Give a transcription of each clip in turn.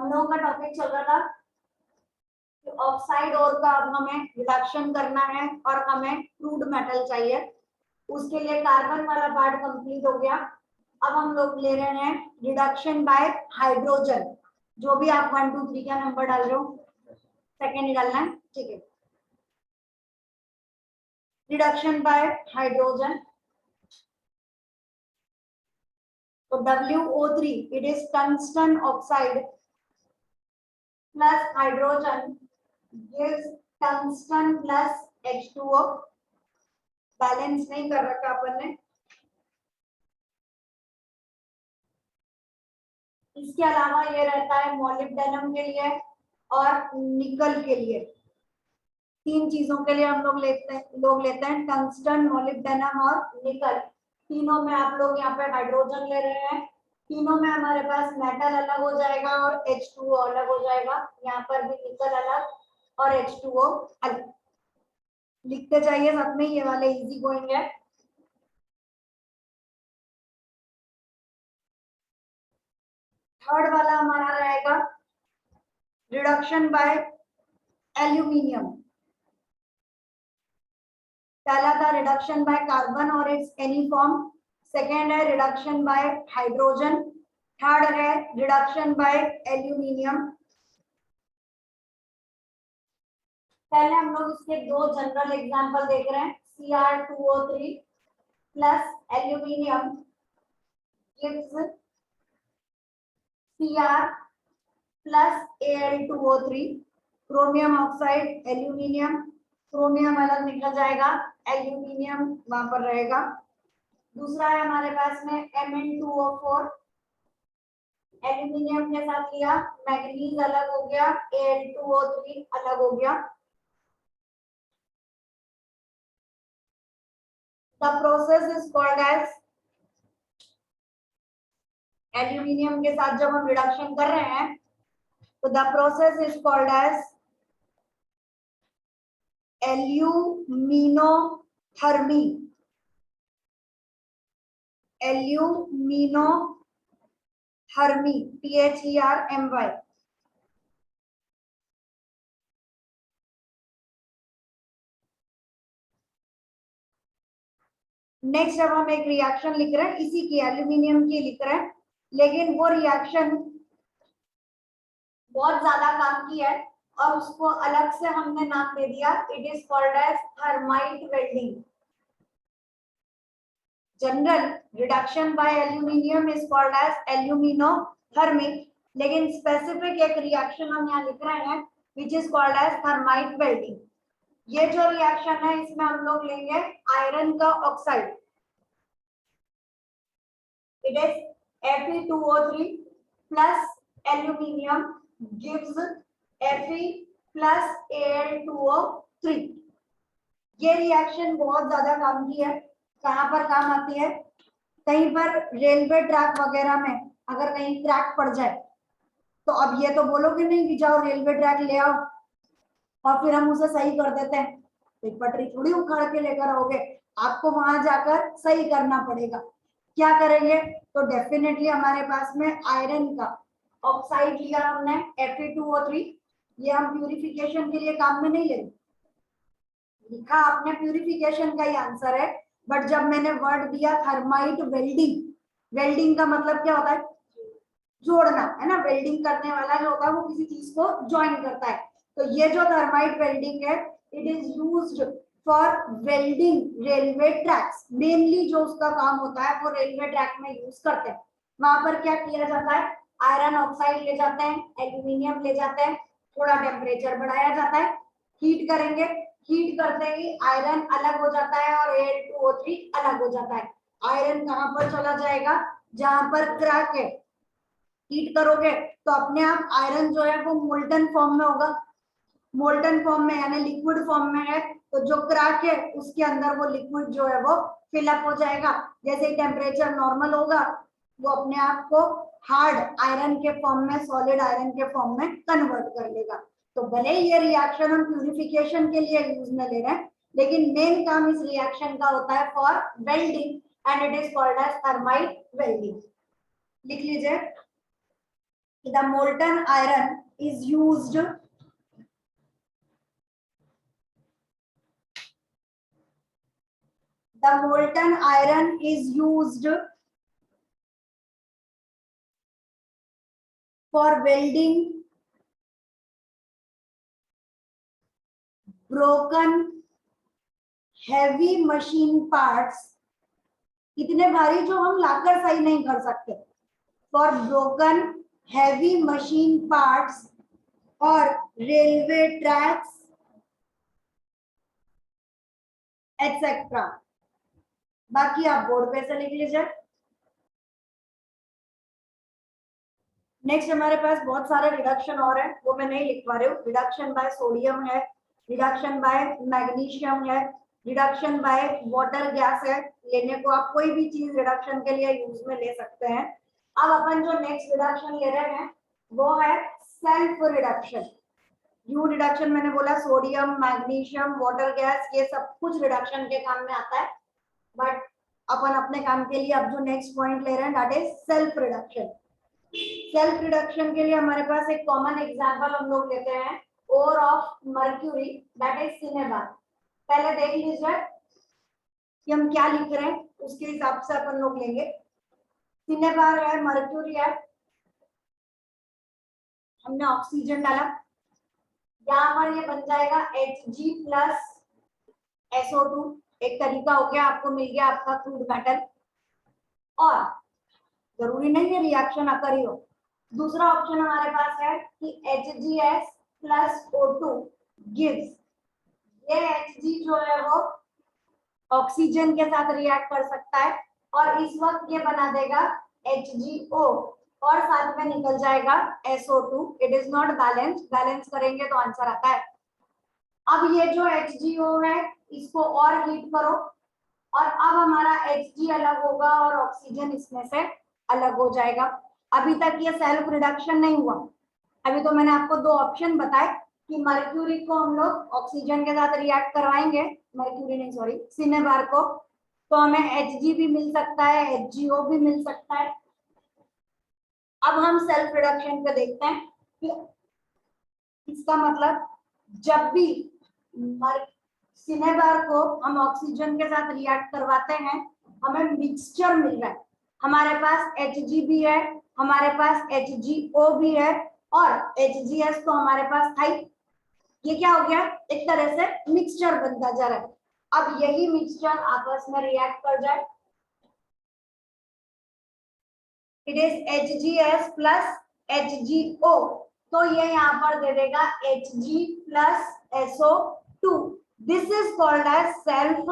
हम लोगों का टॉपिक चल रहा था कि ऑक्साइड और का अब हमें रिडक्शन करना है और हमें क्रूड मेटल चाहिए। उसके लिए कार्बन वाला पार्ट कंप्लीट हो गया। अब हम लोग ले रहे हैं रिडक्शन बाय हाइड्रोजन। जो भी आप 1 2 3 का नंबर डाल रहे हो, सेकेंड निकालना है, ठीक है। रिडक्शन बाय हाइड्रोजन, तो WO3 it is tungsten oxide plus hydrogen gives tungsten plus H2O। Balance नहीं कर रखा अपन ने। इसके अलावा ये रहता है मॉलिब्डेनम के लिए और निकल के लिए। तीन चीजों के लिए हम लोग लेते हैं टंगस्टन, मॉलिब्डेनम और निकल। तीनों में आप लोग यहाँ पे हाइड्रोजन ले रहे हैं। तीनों में हमारे पास मेटल अलग हो जाएगा और H2O अलग हो जाएगा। यहाँ पर भी निकल अलग और H2O अलग। लिखते जाइए सब में, ये वाले इजी गोइंग है। थर्ड वाला हमारा रहेगा रिडक्शन बाय एल्यूमिनियम। पहला था रिडक्शन बाय कार्बन और इट्स एनी फॉर्म। सेकेंड है रिडक्शन बाय हाइड्रोजन। थर्ड है रिडक्शन बाय एल्यूमिनियम। पहले हम लोग इसके दो जनरल एग्जांपल देख रहे हैं। Cr2O3 plus aluminium gives Cr plus Al2O3। Chromium oxide, aluminium, chromium अलग निकल जाएगा, एल्यूमिनियम वहां पर रहेगा। दूसरा है हमारे पास में Mn2O4, एल्यूमिनियम के साथ लिया, मैग्नीज अलग हो गया, Al2O3 अलग हो गया। The process is called as, aluminium के साथ जब हम रिडक्शन कर रहे हैं तो the process is called as एल्यूमिनोथर्मी। एल्यूमिनोथर्मी, THERMY। Next अब हम एक रिएक्शन लिख रहे हैं, इसी की एल्यूमिनियम की लिख रहे हैं, लेकिन वो रिएक्शन बहुत ज्यादा काम की है और उसको अलग से हमने नाम दे दिया। It is called as thermite welding. General reduction by aluminium is called as aluminothermy, लेकिन स्पेसिफिक एक रिएक्शन हम यहाँ लिख रहे हैं which is called as thermite welding. ये जो रिएक्शन है इसमें हम लोग लेंगे आयरन का oxide. It is Fe2O3 plus aluminium gives Fe plus Al2O3। ये रिएक्शन बहुत ज्यादा काम की है। कहाँ पर काम आती है? कहीं पर रेलवे ट्रैक वगैरह में अगर कहीं क्रैक पड़ जाए तो अब ये तो बोलोगे नहीं कि जाओ रेलवे ट्रैक ले आओ और फिर हम उसे सही कर देते हैं। तो पटरी थोड़ी उखाड़ के लेकर आओगे, आपको वहां जाकर सही करना पड़ेगा। क्या करेंगे? तो डेफिनेटली हमारे पास में आयरन का ऑक्साइड लिया हमने Fe2O3। ये हम प्यूरिफिकेशन के लिए काम में नहीं लेंगे, लिखा आपने प्यूरिफिकेशन का ही आंसर है, बट जब मैंने वर्ड दिया थर्माइट वेल्डिंग, वेल्डिंग का मतलब क्या होता है? जोड़ना, है ना। वेल्डिंग करने वाला जो होता है वो किसी चीज को ज्वाइन करता है। तो ये जो थर्माइट वेल्डिंग है it is used for welding railway tracks. Mainly जो उसका काम होता है वो रेलवे ट्रैक में यूज करते हैं। वहां पर क्या किया जाता है? आयरन ऑक्साइड ले जाते हैं, एल्यूमिनियम ले जाते हैं, थोड़ा टेम्परेचर बढ़ाया जाता है, हीट करेंगे, हीट करते ही आयरन अलग हो जाता है और Al2O3 अलग हो जाता है। आयरन कहाँ पर चला जाएगा? जहां पर क्रैक है, हीट करोगे तो अपने आप आयरन जो है वो मोल्टन फॉर्म में होगा। मोल्टन फॉर्म में यानी लिक्विड फॉर्म में है, तो जो क्रैक है उसके अंदर वो लिक्विड जो है वो फिलअप हो जाएगा। जैसे ही टेम्परेचर नॉर्मल होगा वो अपने आप को हार्ड आयरन के फॉर्म में, सॉलिड आयरन के फॉर्म में कन्वर्ट कर लेगा। तो भले ये रिएक्शन हम प्यूरिफिकेशन के लिए यूज में ले रहे हैं, लेकिन मेन काम इस रिएक्शन का होता है for welding and it is called as thermite welding. लिख लीजिए The molten iron is used for welding broken heavy machine parts, इतने भारी जो हम लाकर सही नहीं कर सकते, for broken heavy machine parts और railway tracks etc. बाकी आप बोर्ड पे से लिख लीजिए। नेक्स्ट हमारे पास बहुत सारे रिडक्शन और है, वो मैं नहीं लिख पा रही हूँ। रिडक्शन बाय सोडियम है, रिडक्शन बाय मैग्नीशियम है, रिडक्शन बाय वाटर गैस है। लेने को आप कोई भी चीज रिडक्शन के लिए यूज में ले सकते हैं। अब अपन जो नेक्स्ट रिडक्शन ले रहे हैं वो है सेल्फ रिडक्शन। यू रिडक्शन मैंने बोला सोडियम, मैग्नीशियम, वाटर गैस, ये सब कुछ रिडक्शन के काम में आता है, बट अपन अपने काम के लिए अब जो नेक्स्ट पॉइंट ले रहे हैं that is self reduction. Self reduction के लिए हमारे पास एक कॉमन एग्जांपल हम लोग लेते हैं, ore of mercury that is cinnabar. पहले देख लीजिए कि हम क्या लिख रहे हैं, उसके हिसाब से अपन लोग लेंगे। सिनेबार है, मर्क्यूरी है, हमने ऑक्सीजन डाला, यहाँ पर ये बन जाएगा Hg प्लस SO2। एक तरीका हो गया, आपको मिल गया आपका क्रूड मेटल। और जरूरी नहीं है रिएक्शन अकर ही हो, दूसरा ऑप्शन हमारे पास है कि HgS प्लस O2 गिव्स, ये Hg जो है वो ऑक्सीजन के साथ रिएक्ट कर सकता है और इस वक्त ये बना देगा HgO और साथ में निकल जाएगा SO2। It is not balance, balance करेंगे तो आंसर आता है। अब ये जो HgO है इसको और हीट करो और अब हमारा Hg अलग होगा और ऑक्सीजन इसमें से अलग हो जाएगा। अभी तक ये सेल्फ रिडक्शन नहीं हुआ, अभी तो मैंने आपको दो ऑप्शन बताए कि मर्क्यूरी को हम लोग ऑक्सीजन के साथ रिएक्ट करवाएंगे, मर्क्यूरी नहीं सॉरी सिनेबार को, तो हमें Hg भी मिल सकता है, HgO भी मिल सकता है। अब हम सेल्फ रिडक्शन पे देखते हैं कि इसका मतलब जब भी सिनेबार को हम ऑक्सीजन के साथ रिएक्ट करवाते हैं हमें मिक्सचर मिल रहा है। हमारे पास Hg भी है, हमारे पास HgO भी है और HgS तो हमारे पास था ही। ये क्या हो गया, एक तरह से मिक्सचर बनता जा रहा है। अब यही मिक्सचर आपस में रिएक्ट कर जाए, it is HgS plus HgO, तो ये यहाँ पर दे देगा Hg plus SO2। This is called as self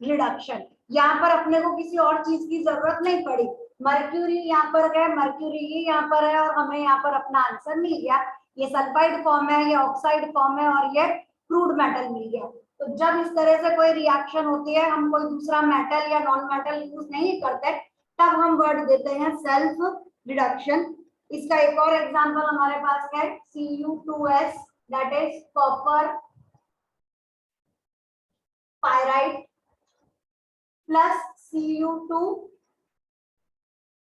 reduction. यहाँ पर अपने को किसी और चीज की जरूरत नहीं पड़ी, मर्क्यूरी यहाँ पर गए, मर्क्यूरी ही यहाँ पर है और हमें यहाँ पर अपना आंसर मिल गया। ये सल्फाइड फॉर्म है, ये ऑक्साइड फॉर्म है और ये क्रूड मेटल मिल गया। तो जब इस तरह से कोई रिएक्शन होती है, हम कोई दूसरा मेटल या नॉन मेटल यूज नहीं करते, तब हम वर्ड देते हैं सेल्फ रिडक्शन। इसका एक और एग्जांपल हमारे पास है Cu2S that is copper pyrite plus Cu2O,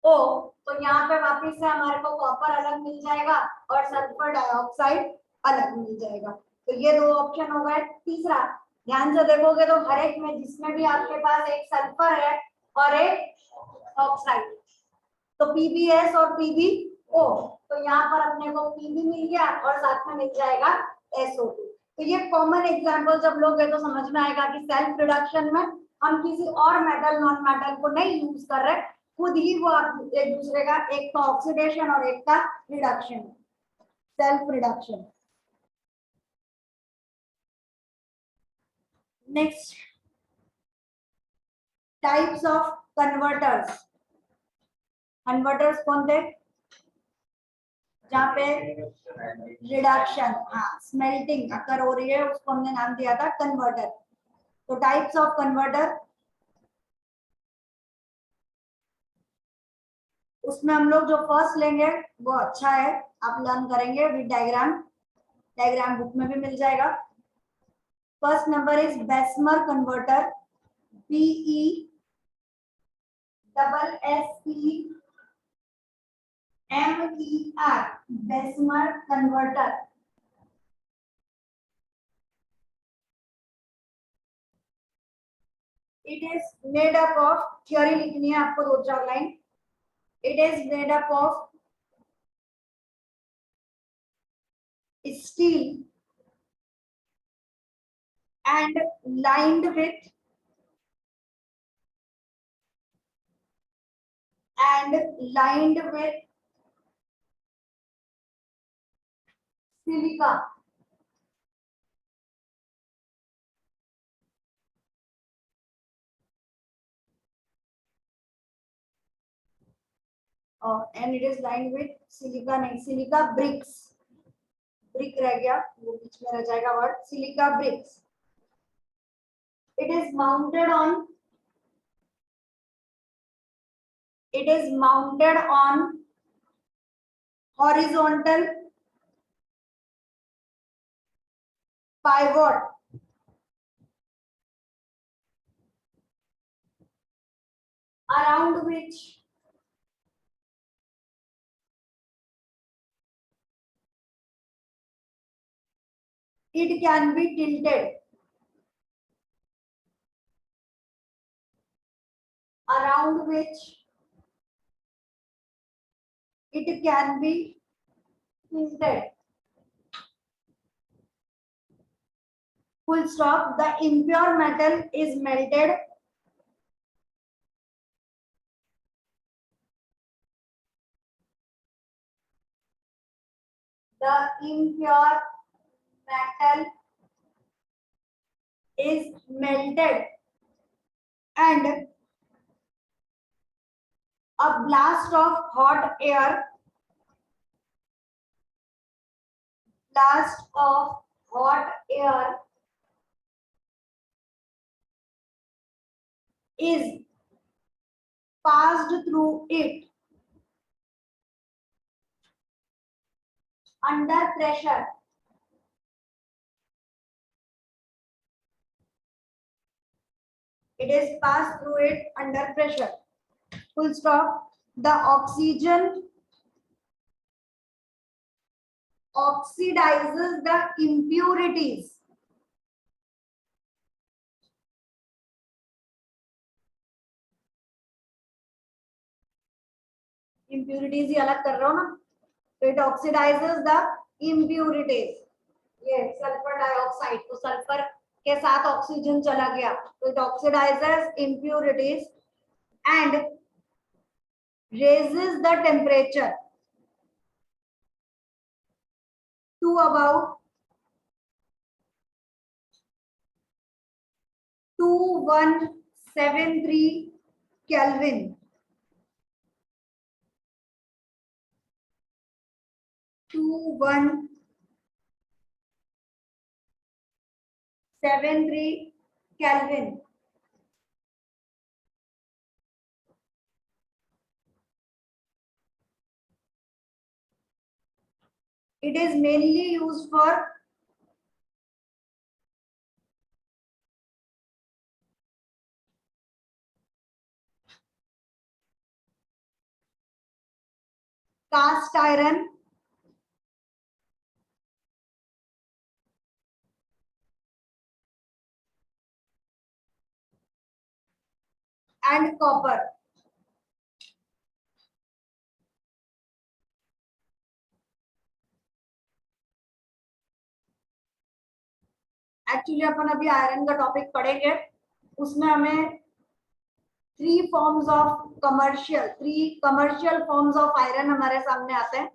तो यहाँ पे वापिस से हमारे को कॉपर अलग मिल जाएगा और सल्फर डाइऑक्साइड अलग मिल जाएगा। तो ये दो ऑप्शन हो गए। तीसरा ध्यान से देखोगे तो हर एक में जिसमें भी आपके पास एक सल्फर है और एक ऑक्साइड, तो PbS और PbO, तो यहाँ पर अपने को Pb मिल गया और साथ में मिल जाएगा SO2। तो ये कॉमन एग्जांपल जब लोगे तो समझ में आएगा कि सेल्फ रिडक्शन में हम किसी और मेटल नॉन मेटल को नहीं यूज कर रहे, खुद ही वो आप एक दूसरे का, एक का ऑक्सीडेशन और एक का reduction, self reduction. Next types of converters. Converters कौन थे, जहाँ पे रिडक्शन, हाँ स्मेल्टिंग अकर हो रही है, उसको हमने नाम दिया था कन्वर्टर। तो टाइप्स ऑफ कन्वर्टर, उसमें हम लोग जो फर्स्ट लेंगे वो अच्छा है, आप लर्न करेंगे विद डायग्राम, डायग्राम बुक में भी मिल जाएगा। First number is Bessemer converter, BE Bessemer converter. It is made up of, theory लिखनी है आपको 2-4 line. It is made up of steel and lined with silica. And it is lined with silica, नहीं silica bricks. Brick रह गया, वो बीच में रह जाएगा word. Silica bricks. It is mounted on horizontal pivot around which it can be tilted. Around which it can be tilted. Full stop. The impure metal is melted. The impure metal is melted and a blast of hot air is passed through it under pressure. It is passed through it under pressure. Full stop. The oxygen oxidizes the impurities. Impurities ही अलग कर रहा हूँ ना, तो it oxidizes the impurities. ये sulphur dioxide, तो sulphur के साथ ऑक्सीजन चला गया, तो it oxidizes impurities and raises the temperature to about 2173 Kelvin. 2173 Kelvin. It is mainly used for cast iron and copper. Actually अपन अभी आयरन का टॉपिक पढ़ेंगे, उसमें हमें three commercial forms of iron हमारे सामने आते हैं.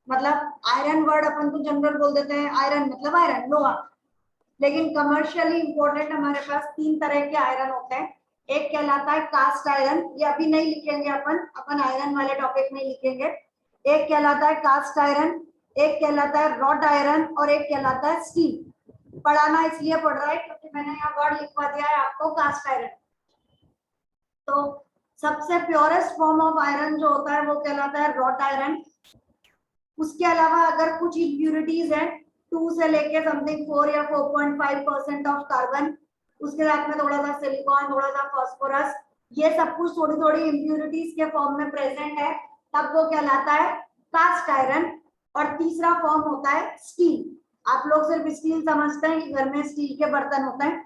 मतलब आयरन वर्ड अपन तो जनरल बोल देते हैं, आयरन मतलब आयरन, लोहा. लेकिन कमर्शियली इंपॉर्टेंट हमारे पास 3 तरह के आयरन होते हैं. एक कहलाता है कास्ट आयरन, ये अभी नहीं लिखेंगे अपन आयरन वाले टॉपिक में लिखेंगे. एक कहलाता है कास्ट आयरन, एक कहलाता है रॉट आयरन और एक कहलाता है स्टील. पढ़ाना इसलिए पढ़ रहा है क्योंकि मैंने यहाँ वर्ड लिखवा दिया है आपको कास्ट आयरन. तो सबसे प्योरेस्ट फॉर्म ऑफ आयरन जो होता है वो कहलाता है रॉट आयरन. उसके अलावा अगर कुछ इम्प्यूरिटीज है 2 से लेके समथिंग 4 या 4.5% ऑफ कार्बन, उसके साथ में थोड़ा सा सिलिकॉन, थोड़ा सा फास्फोरस, ये सब कुछ थोड़ी थोड़ी इम्प्यूरिटीज के फॉर्म में प्रेजेंट है, तब वो कहलाता है कास्ट आयरन, और तीसरा फॉर्म होता है स्टील। आप लोग सिर्फ स्टील समझते हैं कि घर में स्टील के बर्तन होते हैं,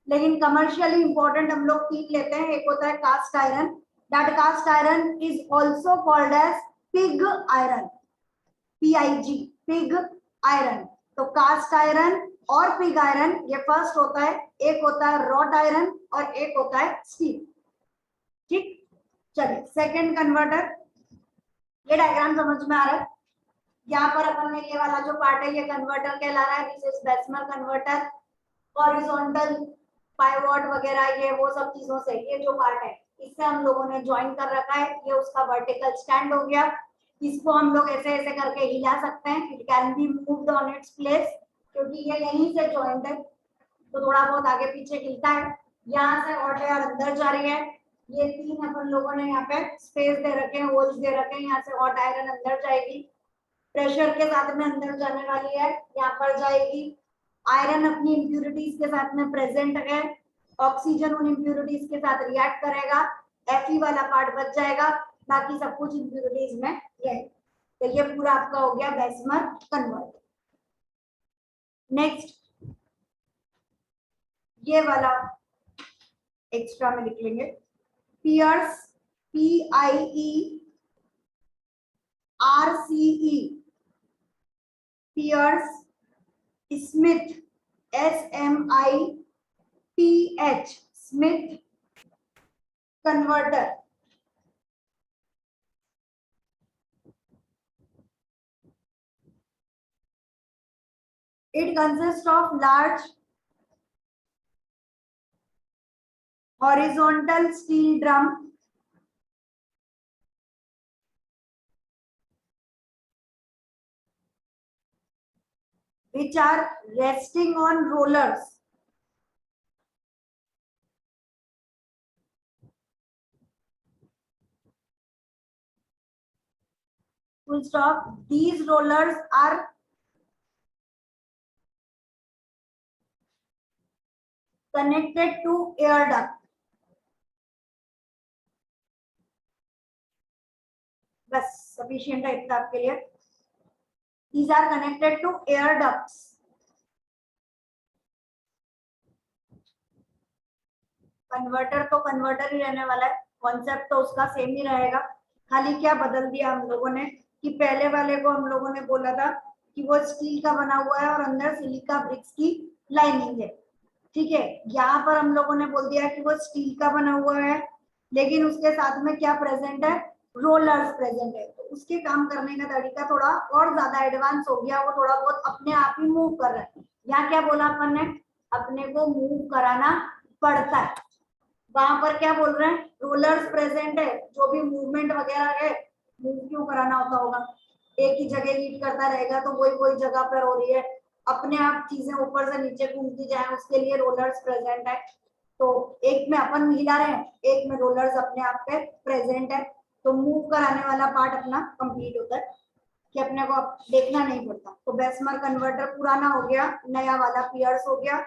लेकिन कमर्शियली इंपॉर्टेंट हम लोग 3 लेते हैं। एक होता है cast iron, that cast iron is also called as pig iron, PIG, pig iron. तो कास्ट आयरन और पिग आयरन ये फर्स्ट होता है, एक होता है रॉट आयरन और एक होता है स्टील। ठीक, चलिए सेकंड कन्वर्टर, ये डायग्राम समझ में आ रहा है। यहाँ पर अपन ने ये वाला जो पार्ट है ये कन्वर्टर कहला रहा है, this is Bessemer converter. Horizontal pivot वगैरह ये वो सब चीजों से ये जो पार्ट है इससे हम लोगों ने ज्वाइन कर रखा है, ये उसका वर्टिकल स्टैंड हो गया। इसको हम लोग ऐसे ऐसे करके हिला सकते हैं, it can be moved on its place, क्योंकि ये यहीं से ज्वाइंट है तो थोड़ा बहुत आगे पीछे हिलता है। यहाँ से हॉट एयर अंदर जा रही है, ये 3 अपन लोगों ने यहाँ पे स्पेस दे रखे हैं, होल्स दे रखे हैं, यहाँ से हॉट आयरन अंदर जाएगी, प्रेशर के साथ में अंदर जाने वाली है, यहाँ पर जाएगी। आयरन अपनी इंप्यूरिटीज के साथ में प्रेजेंट है, ऑक्सीजन उन इंप्यूरिटीज के साथ रिएक्ट करेगा, Fe वाला पार्ट बच जाएगा, बाकी सब कुछ इंप्यूरिटीज में रहेगा। तो ये पूरा आपका हो गया बेसमर कन्वर्टर। नेक्स्ट ये वाला एक्स्ट्रा में लिख लेंगे, Pierce, PIERCE, Pierce Smith, SMITH, Smith converter. It consists of large horizontal steel drum which are resting on rollers. Full stop. These rollers are connected to air duct. बस sufficient है इतना आपके लिए. These are connected to air ducts. Converter तो converter ही रहने वाला है, concept तो उसका सेम ही रहेगा, खाली क्या बदल दिया हम लोगों ने कि पहले वाले को हम लोगों ने बोला था कि वो स्टील का बना हुआ है और अंदर सिलिका ब्रिक्स की लाइनिंग है, ठीक है। यहाँ पर हम लोगों ने बोल दिया कि वो स्टील का बना हुआ है, लेकिन उसके साथ में क्या प्रेजेंट है, रोलर्स प्रेजेंट है। तो उसके काम करने का तरीका थोड़ा और ज्यादा एडवांस हो गया, वो थोड़ा बहुत अपने आप ही मूव कर रहा है। यहाँ क्या बोला अपन ने, अपने को मूव कराना पड़ता है। वहां पर क्या बोल रहे हैं, रोलर्स प्रेजेंट है, जो भी मूवमेंट वगैरह है मूव क्यों कराना होगा, एक ही जगह लीड करता रहेगा तो वही जगह पर हो रही है, अपने आप चीजें ऊपर से नीचे घूमती जाए, उसके लिए रोलर्स प्रेजेंट है। तो एक में अपन हिला रहे हैं, एक में रोलर्स अपने आप पे प्रेजेंट है, तो मूव कराने वाला पार्ट अपना कंप्लीट होता है कि अपने को देखना नहीं पड़ता। तो बेसमर कन्वर्टर पुराना हो गया, नया वाला पियर्स हो गया।